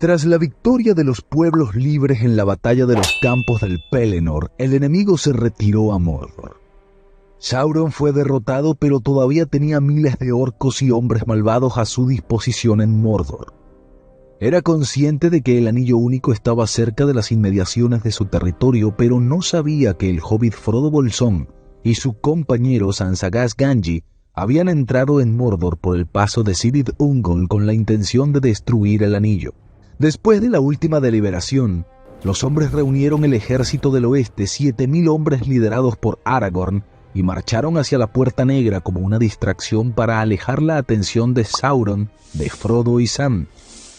Tras la victoria de los pueblos libres en la batalla de los campos del Pelennor, el enemigo se retiró a Mordor. Sauron fue derrotado, pero todavía tenía miles de orcos y hombres malvados a su disposición en Mordor. Era consciente de que el Anillo Único estaba cerca de las inmediaciones de su territorio, pero no sabía que el hobbit Frodo Bolsón y su compañero Sansagaz Gamgee habían entrado en Mordor por el paso de Cirith Ungol con la intención de destruir el anillo. Después de la última deliberación, los hombres reunieron el ejército del oeste, 7.000 hombres liderados por Aragorn, y marcharon hacia la Puerta Negra como una distracción para alejar la atención de Sauron, de Frodo y Sam,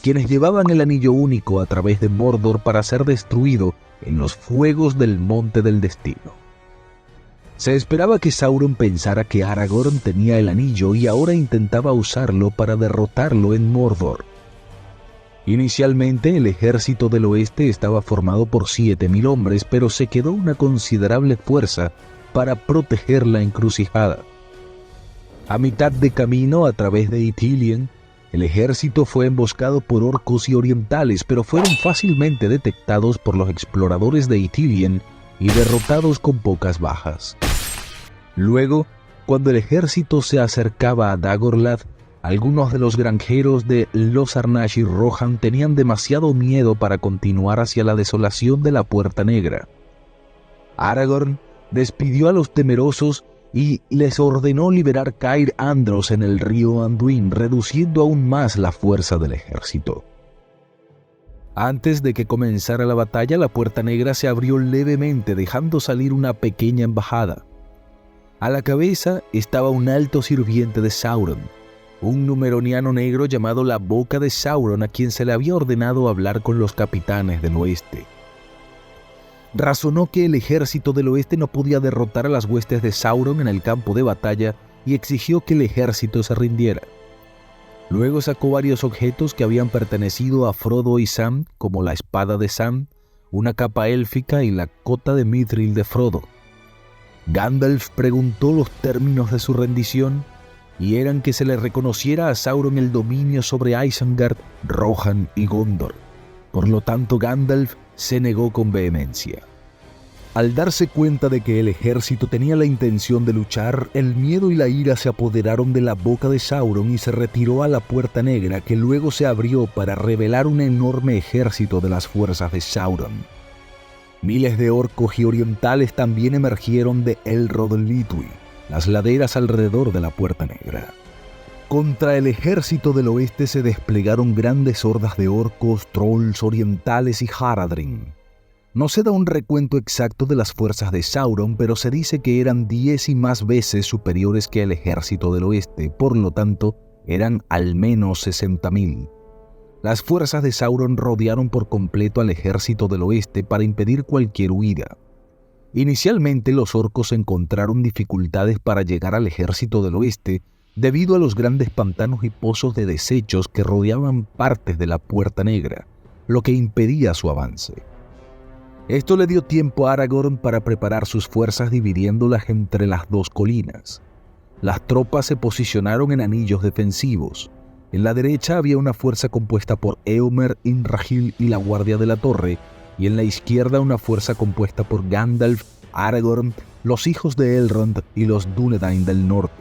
quienes llevaban el Anillo Único a través de Mordor para ser destruido en los fuegos del Monte del Destino. Se esperaba que Sauron pensara que Aragorn tenía el anillo y ahora intentaba usarlo para derrotarlo en Mordor. Inicialmente el ejército del oeste estaba formado por 7.000 hombres, pero se quedó una considerable fuerza para proteger la encrucijada. A mitad de camino a través de Ithilien, el ejército fue emboscado por orcos y orientales, pero fueron fácilmente detectados por los exploradores de Ithilien y derrotados con pocas bajas. Luego, cuando el ejército se acercaba a Dagorlad, algunos de los granjeros de Los Arnach y Rohan tenían demasiado miedo para continuar hacia la desolación de la Puerta Negra. Aragorn despidió a los temerosos y les ordenó liberar Cair Andros en el río Anduin, reduciendo aún más la fuerza del ejército. Antes de que comenzara la batalla, la Puerta Negra se abrió levemente, dejando salir una pequeña embajada. A la cabeza estaba un alto sirviente de Sauron, un numeroniano negro llamado la Boca de Sauron, a quien se le había ordenado hablar con los capitanes del oeste. Razonó que el ejército del oeste no podía derrotar a las huestes de Sauron en el campo de batalla y exigió que el ejército se rindiera. Luego sacó varios objetos que habían pertenecido a Frodo y Sam, como la espada de Sam, una capa élfica y la cota de Mithril de Frodo. Gandalf preguntó los términos de su rendición, y eran que se le reconociera a Sauron el dominio sobre Isengard, Rohan y Gondor. Por lo tanto, Gandalf se negó con vehemencia. Al darse cuenta de que el ejército tenía la intención de luchar, el miedo y la ira se apoderaron de la Boca de Sauron y se retiró a la Puerta Negra, que luego se abrió para revelar un enorme ejército de las fuerzas de Sauron. Miles de orcos y orientales también emergieron de Elrond Litwi, las laderas alrededor de la Puerta Negra. Contra el ejército del oeste se desplegaron grandes hordas de orcos, trolls, orientales y Haradrim. No se da un recuento exacto de las fuerzas de Sauron, pero se dice que eran 10 y más veces superiores que el ejército del oeste, por lo tanto, eran al menos 60.000. Las fuerzas de Sauron rodearon por completo al ejército del oeste para impedir cualquier huida. Inicialmente los orcos encontraron dificultades para llegar al ejército del oeste debido a los grandes pantanos y pozos de desechos que rodeaban partes de la Puerta Negra, lo que impedía su avance. Esto le dio tiempo a Aragorn para preparar sus fuerzas dividiéndolas entre las dos colinas. Las tropas se posicionaron en anillos defensivos. En la derecha había una fuerza compuesta por Éomer, Imrahil y la Guardia de la Torre, y en la izquierda una fuerza compuesta por Gandalf, Aragorn, los hijos de Elrond y los Dúnedain del norte.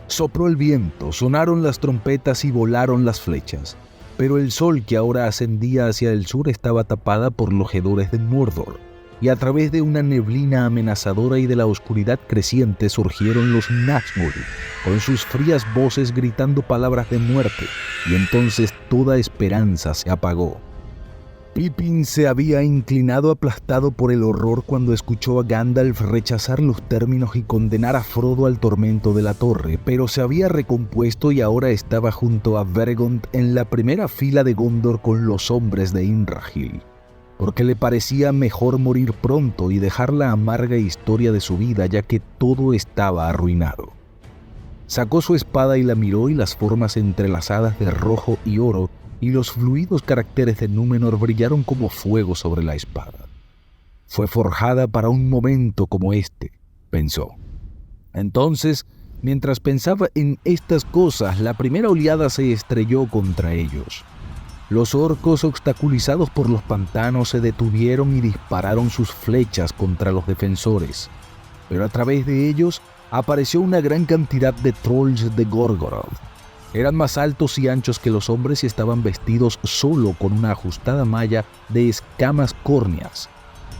Sopló el viento, sonaron las trompetas y volaron las flechas, pero el sol que ahora ascendía hacia el sur estaba tapada por los hedores de Mordor, y a través de una neblina amenazadora y de la oscuridad creciente surgieron los Nazgûl, con sus frías voces gritando palabras de muerte, y entonces toda esperanza se apagó. Pippin se había inclinado aplastado por el horror cuando escuchó a Gandalf rechazar los términos y condenar a Frodo al tormento de la torre, pero se había recompuesto y ahora estaba junto a Beregond en la primera fila de Gondor con los hombres de Imrahil, porque le parecía mejor morir pronto y dejar la amarga historia de su vida, ya que todo estaba arruinado. Sacó su espada y la miró, y las formas entrelazadas de rojo y oro y los fluidos caracteres de Númenor brillaron como fuego sobre la espada. Fue forjada para un momento como este, pensó. Entonces, mientras pensaba en estas cosas, la primera oleada se estrelló contra ellos. Los orcos, obstaculizados por los pantanos, se detuvieron y dispararon sus flechas contra los defensores. Pero a través de ellos apareció una gran cantidad de trolls de Gorgoroth. Eran más altos y anchos que los hombres y estaban vestidos solo con una ajustada malla de escamas córneas,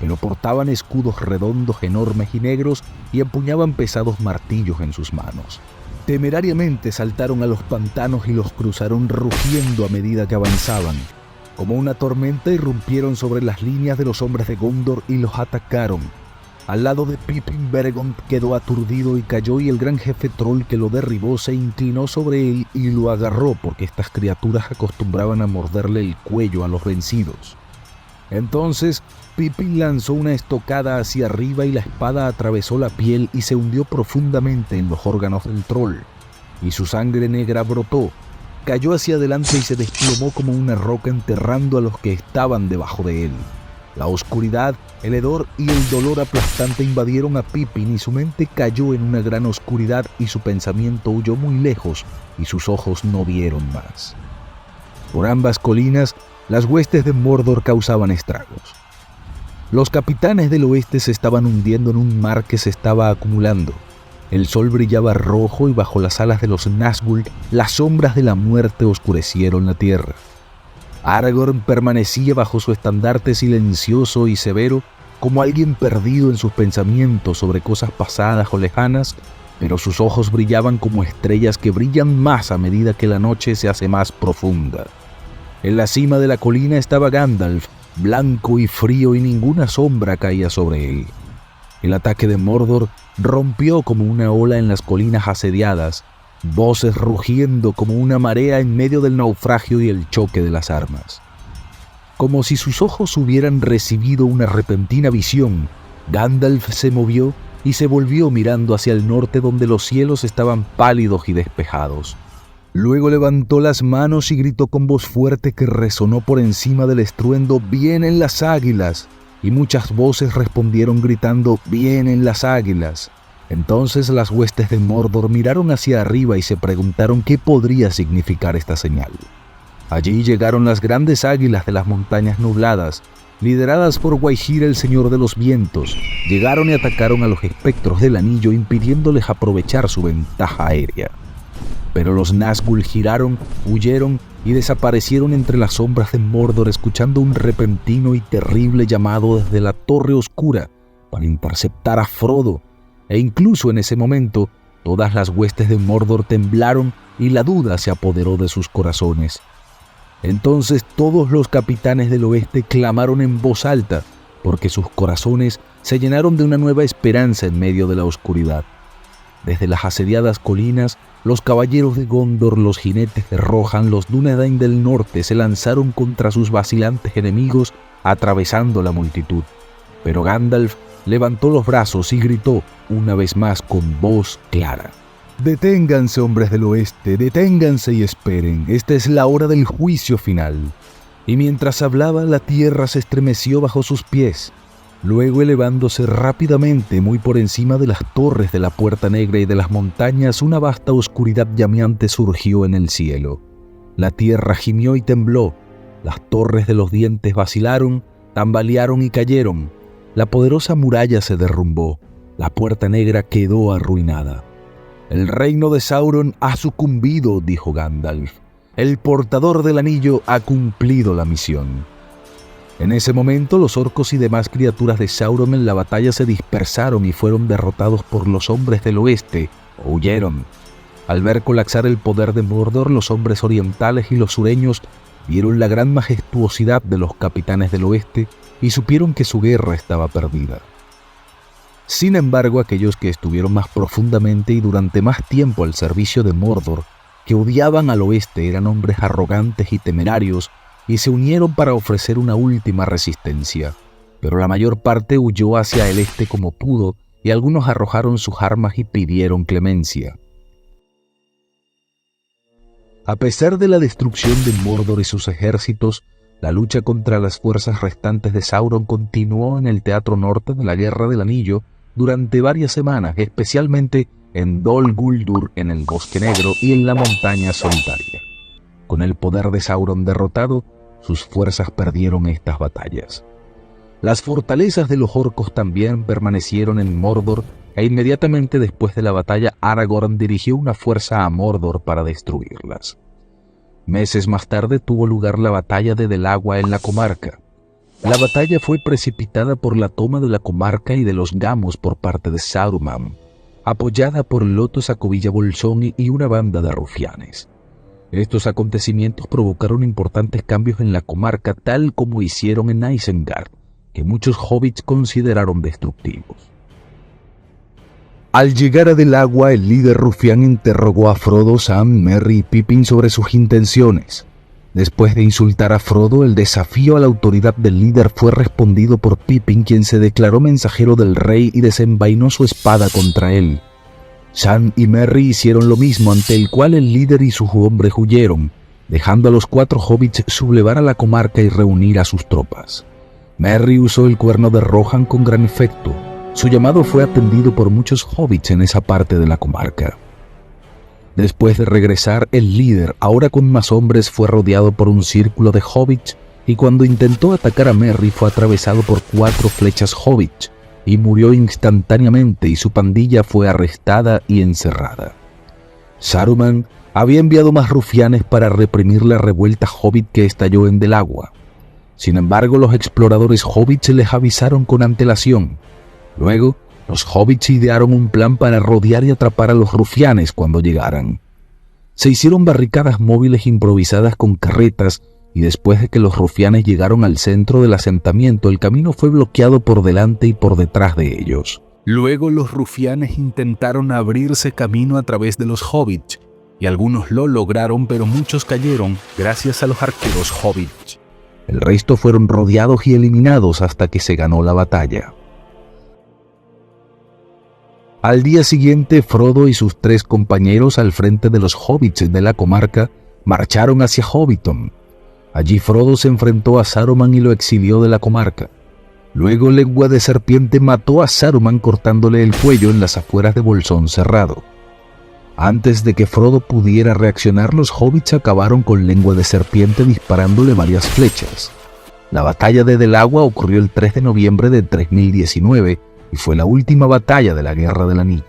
pero portaban escudos redondos, enormes y negros y empuñaban pesados martillos en sus manos. Temerariamente saltaron a los pantanos y los cruzaron rugiendo a medida que avanzaban. Como una tormenta irrumpieron sobre las líneas de los hombres de Gondor y los atacaron. Al lado de Pippin, Beregond quedó aturdido y cayó, y el gran jefe troll que lo derribó se inclinó sobre él y lo agarró, porque estas criaturas acostumbraban a morderle el cuello a los vencidos. Entonces Pippin lanzó una estocada hacia arriba y la espada atravesó la piel y se hundió profundamente en los órganos del troll, y su sangre negra brotó, cayó hacia adelante y se desplomó como una roca, enterrando a los que estaban debajo de él. La oscuridad, el hedor y el dolor aplastante invadieron a Pippin y su mente cayó en una gran oscuridad y su pensamiento huyó muy lejos y sus ojos no vieron más. Por ambas colinas, las huestes de Mordor causaban estragos. Los capitanes del oeste se estaban hundiendo en un mar que se estaba acumulando. El sol brillaba rojo y bajo las alas de los Nazgûl, las sombras de la muerte oscurecieron la tierra. Aragorn permanecía bajo su estandarte silencioso y severo, como alguien perdido en sus pensamientos sobre cosas pasadas o lejanas, pero sus ojos brillaban como estrellas que brillan más a medida que la noche se hace más profunda. En la cima de la colina estaba Gandalf, blanco y frío, y ninguna sombra caía sobre él. El ataque de Mordor rompió como una ola en las colinas asediadas, voces rugiendo como una marea en medio del naufragio y el choque de las armas. Como si sus ojos hubieran recibido una repentina visión, Gandalf se movió y se volvió mirando hacia el norte, donde los cielos estaban pálidos y despejados. Luego levantó las manos y gritó con voz fuerte que resonó por encima del estruendo: «¡Vienen las águilas!», y muchas voces respondieron gritando: «¡Vienen las águilas!». Entonces las huestes de Mordor miraron hacia arriba y se preguntaron qué podría significar esta señal. Allí llegaron las grandes águilas de las montañas nubladas, lideradas por Gwaihir, el señor de los vientos. Llegaron y atacaron a los espectros del anillo, impidiéndoles aprovechar su ventaja aérea. Pero los Nazgûl giraron, huyeron y desaparecieron entre las sombras de Mordor, escuchando un repentino y terrible llamado desde la Torre Oscura para interceptar a Frodo. E incluso en ese momento, todas las huestes de Mordor temblaron y la duda se apoderó de sus corazones. Entonces todos los capitanes del oeste clamaron en voz alta, porque sus corazones se llenaron de una nueva esperanza en medio de la oscuridad. Desde las asediadas colinas, los caballeros de Gondor, los jinetes de Rohan, los Dúnedain del norte se lanzaron contra sus vacilantes enemigos, atravesando la multitud. Pero Gandalf levantó los brazos y gritó una vez más con voz clara: «Deténganse, hombres del oeste, deténganse y esperen. Esta es la hora del juicio final». Y mientras hablaba, la tierra se estremeció bajo sus pies. Luego, elevándose rápidamente muy por encima de las torres de la Puerta Negra y de las montañas, una vasta oscuridad llameante surgió en el cielo. La tierra gimió y tembló. Las torres de los dientes vacilaron, tambalearon y cayeron. La poderosa muralla se derrumbó. La Puerta Negra quedó arruinada. «El reino de Sauron ha sucumbido», dijo Gandalf. «El portador del anillo ha cumplido la misión». En ese momento, los orcos y demás criaturas de Sauron en la batalla se dispersaron y fueron derrotados por los hombres del oeste, o huyeron. Al ver colapsar el poder de Mordor, los hombres orientales y los sureños vieron la gran majestuosidad de los capitanes del oeste y supieron que su guerra estaba perdida. Sin embargo, aquellos que estuvieron más profundamente y durante más tiempo al servicio de Mordor, que odiaban al oeste, eran hombres arrogantes y temerarios, y se unieron para ofrecer una última resistencia. Pero la mayor parte huyó hacia el este como pudo, y algunos arrojaron sus armas y pidieron clemencia. A pesar de la destrucción de Mordor y sus ejércitos, la lucha contra las fuerzas restantes de Sauron continuó en el Teatro Norte de la Guerra del Anillo durante varias semanas, especialmente en Dol Guldur, en el Bosque Negro y en la Montaña Solitaria. Con el poder de Sauron derrotado, sus fuerzas perdieron estas batallas. Las fortalezas de los orcos también permanecieron en Mordor, e inmediatamente después de la batalla Aragorn dirigió una fuerza a Mordor para destruirlas. Meses más tarde tuvo lugar la batalla de Del Agua en la comarca. La batalla fue precipitada por la toma de la comarca y de los Gamos por parte de Saruman, apoyada por Lothos Acobilla Bolsón y una banda de rufianes. Estos acontecimientos provocaron importantes cambios en la comarca, tal como hicieron en Isengard, que muchos hobbits consideraron destructivos. Al llegar a Del Agua, el líder rufián interrogó a Frodo, Sam, Merry y Pippin sobre sus intenciones. Después de insultar a Frodo, el desafío a la autoridad del líder fue respondido por Pippin, quien se declaró mensajero del rey y desenvainó su espada contra él. Sam y Merry hicieron lo mismo, ante el cual el líder y sus hombres huyeron, dejando a los 4 hobbits sublevar a la comarca y reunir a sus tropas. Merry usó el cuerno de Rohan con gran efecto. Su llamado fue atendido por muchos hobbits en esa parte de la comarca. Después de regresar, el líder, ahora con más hombres, fue rodeado por un círculo de hobbits, y cuando intentó atacar a Merry fue atravesado por 4 flechas hobbits, y murió instantáneamente, y su pandilla fue arrestada y encerrada. Saruman había enviado más rufianes para reprimir la revuelta hobbit que estalló en Del Agua. Sin embargo, los exploradores hobbits les avisaron con antelación. Luego, los hobbits idearon un plan para rodear y atrapar a los rufianes cuando llegaran. Se hicieron barricadas móviles improvisadas con carretas, y después de que los rufianes llegaron al centro del asentamiento, el camino fue bloqueado por delante y por detrás de ellos. Luego los rufianes intentaron abrirse camino a través de los hobbits, y algunos lo lograron, pero muchos cayeron gracias a los arqueros hobbits. El resto fueron rodeados y eliminados hasta que se ganó la batalla. Al día siguiente, Frodo y sus 3 compañeros al frente de los hobbits de la comarca marcharon hacia Hobbiton. Allí Frodo se enfrentó a Saruman y lo exilió de la comarca. Luego Lengua de Serpiente mató a Saruman cortándole el cuello en las afueras de Bolsón Cerrado. Antes de que Frodo pudiera reaccionar, los hobbits acabaron con Lengua de Serpiente disparándole varias flechas. La batalla de Del Agua ocurrió el 3 de noviembre de 3019, y fue la última batalla de la Guerra del Anillo.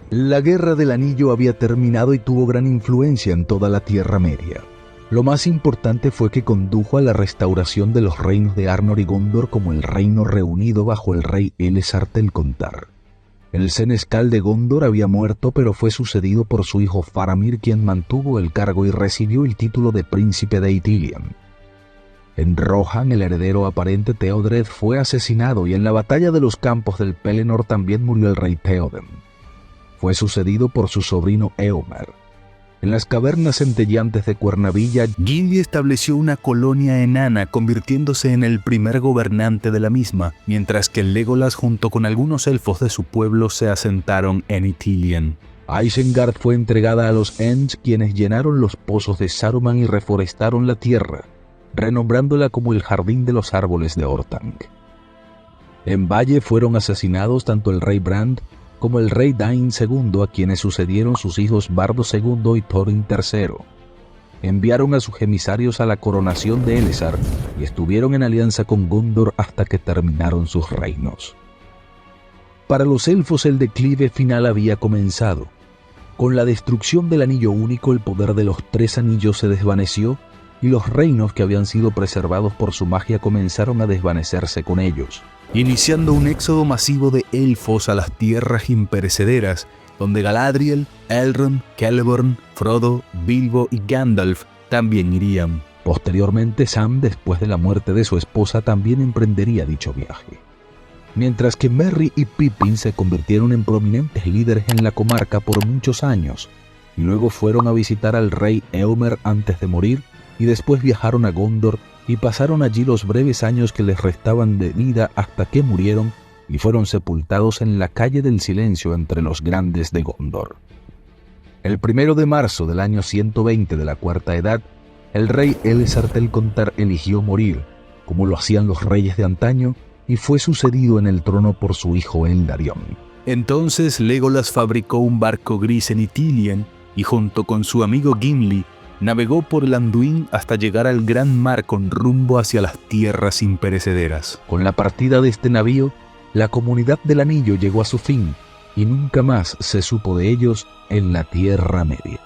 La Guerra del Anillo había terminado y tuvo gran influencia en toda la Tierra Media. Lo más importante fue que condujo a la restauración de los reinos de Arnor y Gondor como el reino reunido bajo el rey Elessar Telcontar. El senescal de Gondor había muerto, pero fue sucedido por su hijo Faramir, quien mantuvo el cargo y recibió el título de príncipe de Ithilien. En Rohan, el heredero aparente Theodred fue asesinado, y en la batalla de los campos del Pelennor también murió el rey Theoden. Fue sucedido por su sobrino Éomer. En las cavernas centelleantes de Cuernavilla, Gimli estableció una colonia enana, convirtiéndose en el primer gobernante de la misma, mientras que Legolas junto con algunos elfos de su pueblo se asentaron en Ithilien. Isengard fue entregada a los Ents, quienes llenaron los pozos de Saruman y reforestaron la tierra, renombrándola como el Jardín de los Árboles de Orthanc. En Valle fueron asesinados tanto el rey Brand como el rey Dain II, a quienes sucedieron sus hijos Bardo II y Thorin III. Enviaron a sus emisarios a la coronación de Elessar y estuvieron en alianza con Gondor hasta que terminaron sus reinos. Para los elfos el declive final había comenzado. Con la destrucción del Anillo Único, el poder de los 3 anillos se desvaneció, y los reinos que habían sido preservados por su magia comenzaron a desvanecerse con ellos, iniciando un éxodo masivo de elfos a las tierras imperecederas, donde Galadriel, Elrond, Celeborn, Frodo, Bilbo y Gandalf también irían. Posteriormente, Sam, después de la muerte de su esposa, también emprendería dicho viaje. Mientras que Merry y Pippin se convirtieron en prominentes líderes en la comarca por muchos años, y luego fueron a visitar al rey Éomer antes de morir, y después viajaron a Gondor y pasaron allí los breves años que les restaban de vida hasta que murieron y fueron sepultados en la Calle del Silencio entre los grandes de Gondor. El 1 de marzo del año 120 de la Cuarta Edad, el rey Elessar Telcontar eligió morir, como lo hacían los reyes de antaño, y fue sucedido en el trono por su hijo Eldarion. Entonces Legolas fabricó un barco gris en Ithilien y junto con su amigo Gimli Navegó por el Anduin hasta llegar al gran mar con rumbo hacia las tierras imperecederas. Con la partida de este navío, la comunidad del Anillo llegó a su fin y nunca más se supo de ellos en la Tierra Media.